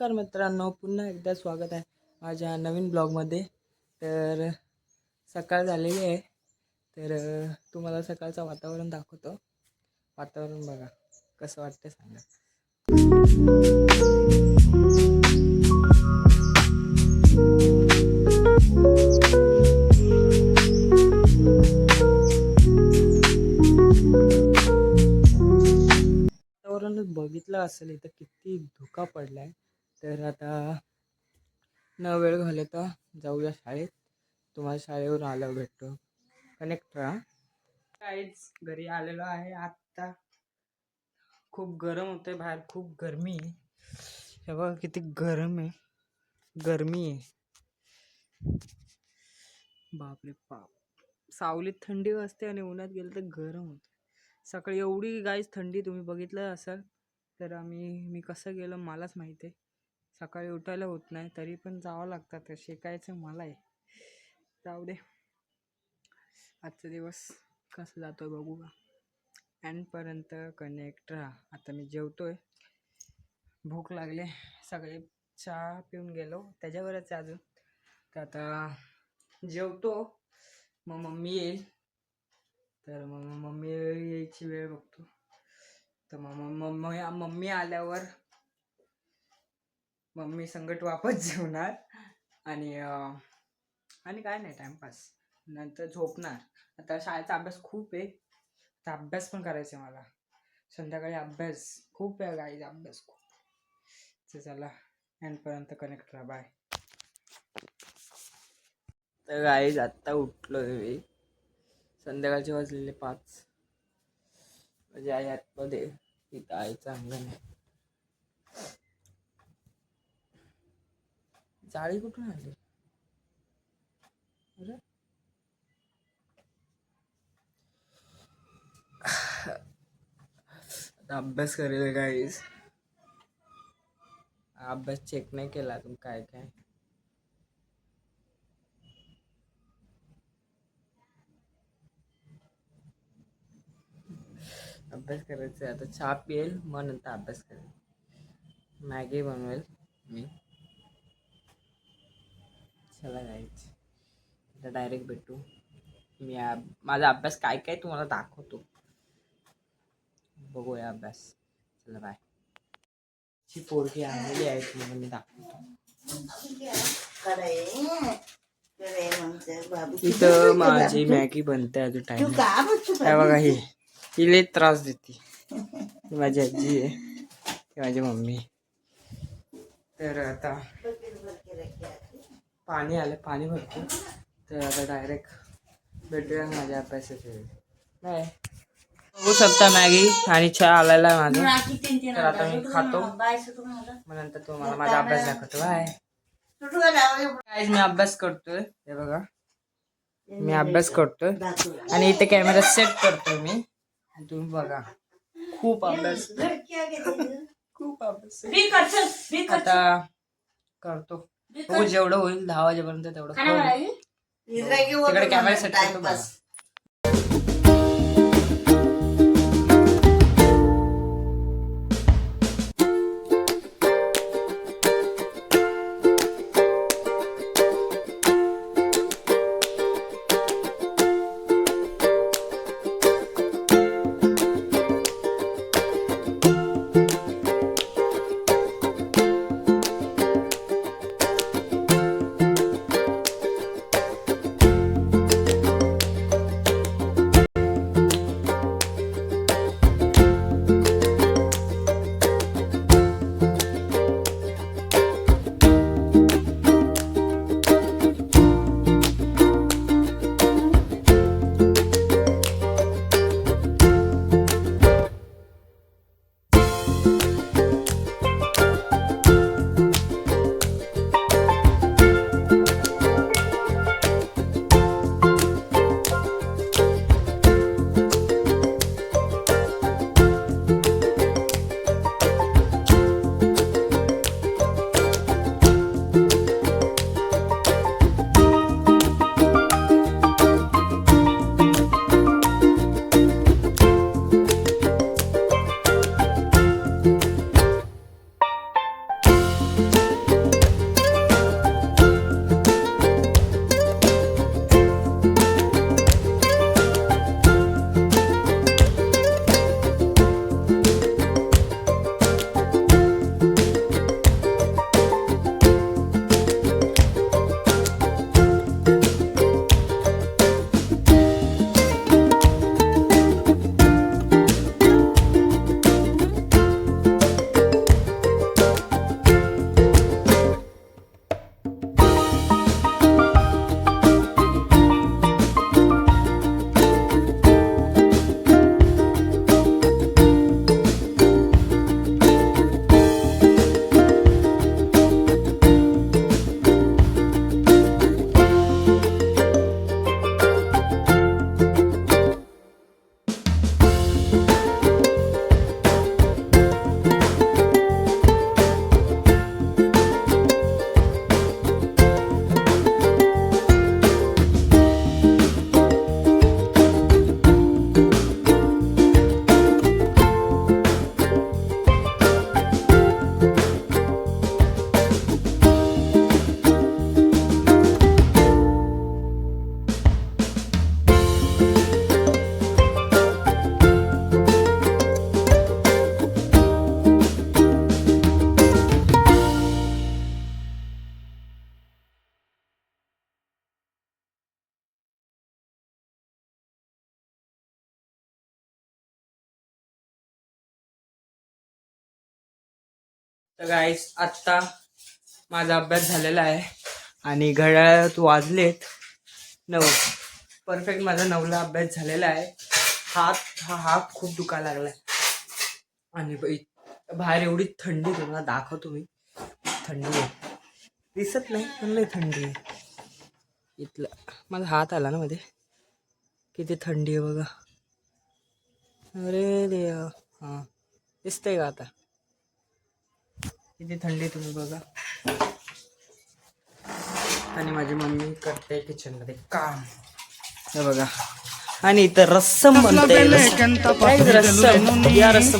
नमस्कार मित्रांनो, पुन्हा एकदा स्वागत आहे माझ्या नवीन ब्लॉगमध्ये. तर सकाळ झालेली आहे. तर तुम्हाला सकाळचं वातावरण दाखवतो. वातावरण बघा कसं वाटतं सांगा. वातावरणच बघितलं असेल इथं किती धुका पडलाय. तर आता न वेळ घालवता जाऊया शाळेत. तुम्हाला शाळेवरून आल्यावर भेटतो. कनेक्ट राहा. काहीच घरी आलेलो आहे आत्ता. खूप गरम होतंय बाहेर, खूप गरमी आहे. हे बघा किती गरम आहे, गरमी आहे. बापरे बाप. सावलीत थंडी वाजते आणि उन्हात गेलं तर गरम होतं. सकाळी एवढी गाईच थंडी तुम्ही बघितलं असाल. तर मी कसं गेलो मलाच माहीत आहे. सकाळी उठायला होत नाही तरी पण जावं लागतं. तर शिकायचं मला आहे. जाऊ दे, आजचा दिवस कसं जातोय बघू का. एंडपर्यंत कनेक्ट राहा. आता मी जेवतोय, भूक लागले. सगळे चहा पिऊन गेलो त्याच्यावरच अजून. तर आता जेवतो, मग मम्मी येईल. तर मग मम्मी यायची वेळ बघतो. तर मग मम्मी आल्यावर मम्मी संगट वापस जेवणार आणि काय नाही, टाइमपास. नंतर झोपणार. आता शाळेचा अभ्यास खूप आहे, तर अभ्यास पण करायचा मला. संध्याकाळी अभ्यास खूप आहे गाईज, अभ्यास खूप. तर चला एंडपर्यंत कनेक्ट राहा. बाय. तर गाईज आत्ता उठलोय मी. संध्याकाळचे वाजलेले 5. म्हणजे आई आतमध्ये, तिथं आईचं अंगण आहे. जाळी कुठून आली? अरे आता अभ्यास करेल गाईज. अभ्यास चेक नाही केला अजून काय काय. अभ्यास करायचा आहे. आता चहा पिईल, मग नंतर अभ्यास करेल. मॅगी बनवेल मी. चला गाईज, आता डायरेक्ट भेटू. मी माझा अभ्यास काय काय तुम्हाला दाखवतो. बघूया अभ्यास. चला बाय. ची पोरगी आलेली आहे, तुम्हाला मी दाखवतो. इथं माझी मॅगी बनते अजून टाइम. काय बघा, ही लई त्रास देते. ही माझी आजी आहे, ही माझी मम्मी. तर आता पाणी आलं, पाणी भरतो. तर आता डायरेक्ट भेटूया माझ्या अभ्यासाच्या वेळी. नाही बघू शकता मॅगी आणि चहा आलेला आहे माझा. तर आता मी खातो, मग नंतर तुम्हाला माझा अभ्यास दाखवतो. बाय. मी अभ्यास करतोय, हे बघा मी अभ्यास करतोय आणि इथे कॅमेरा सेट करतोय मी. तुम्ही बघा, खूप अभ्यास खूप अभ्यास आता करतो. बघू जेवढं होईल 10 वाजेपर्यंत तेवढं करू. तिकडे कॅमेरा सेट करतो बघा. तर गाईस आत्ता माझा अभ्यास झालेला आहे आणि घड्याळात वाजलेत 9. परफेक्ट माझा 9ला अभ्यास झालेला आहे. हात खूप दुखायला लागलाय आणि बाहेर एवढी थंडी तुम्हाला दाखवतो मी. थंडी आहे, दिसत नाही पण लय थंडी आहे. इथलं माझा हात आला ना मध्ये, किती थंडी आहे बघा. अरे देवा, हां दिसतंय का आता किती थंडी तुम्ही बघा. आणि माझी मम्मी करते किचनमध्ये काम, हे बघा. आणि इथं रस्सम बनते. रस्सम या रस्सम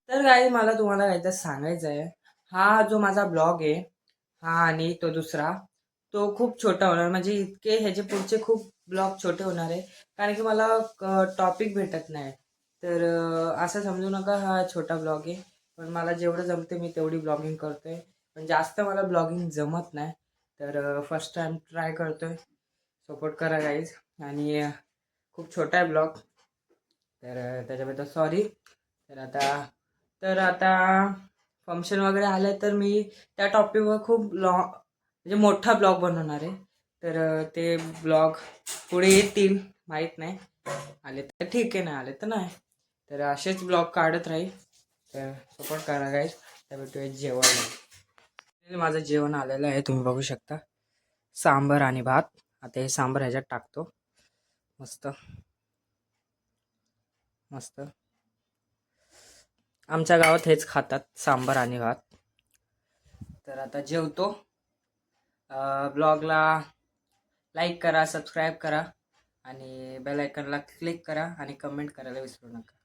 तर काय मला तुम्हाला काहीतरी सांगायचं आहे. हा जो माझा ब्लॉग आहे हा आणि तो दुसरा तो खूप छोटा होणार. म्हणजे इतके ह्याचे पुढचे खूप ब्लॉग छोटे होणार आहे कारण की मला टॉपिक भेटत नाही. तर असं समजू नका हा छोटा ब्लॉग आहे. पण मला जेवढं जमते मी तेवढी ब्लॉगिंग करतोय. पण जास्त मला ब्लॉगिंग जमत नाही. तर फर्स्ट टाइम ट्राय करतोय. सपोर्ट करा गाईज. आणि खूप छोटा आहे ब्लॉग, तर त्याच्याबद्दल सॉरी. तर आता फंक्शन वगैरे आले तर मी त्या टॉपिकवर खूप म्हणजे मोठा ब्लॉग बनवणार आहे. तर ते ब्लॉग पुढे येतील, माहीत नाही. आले तर ठीक आहे, नाही आले तर नाही. तर असेच ब्लॉग काढत राहील. तर सपोर्ट करा गाईज. त्या भेटूया जेवण. माझं जेवण आलेलं आहे, तुम्ही बघू शकता. सांबर आणि भात. आता हे सांबर ह्याच्यात टाकतो. मस्त मस्त. आमच्या गावात हेच खातात, सांबार आणि भात. तर आता जेवतो. ब्लॉगला लाईक करा, सबस्क्राईब करा आणि बेल आयकॉनला क्लिक करा आणि कमेंट करायला विसरू नका.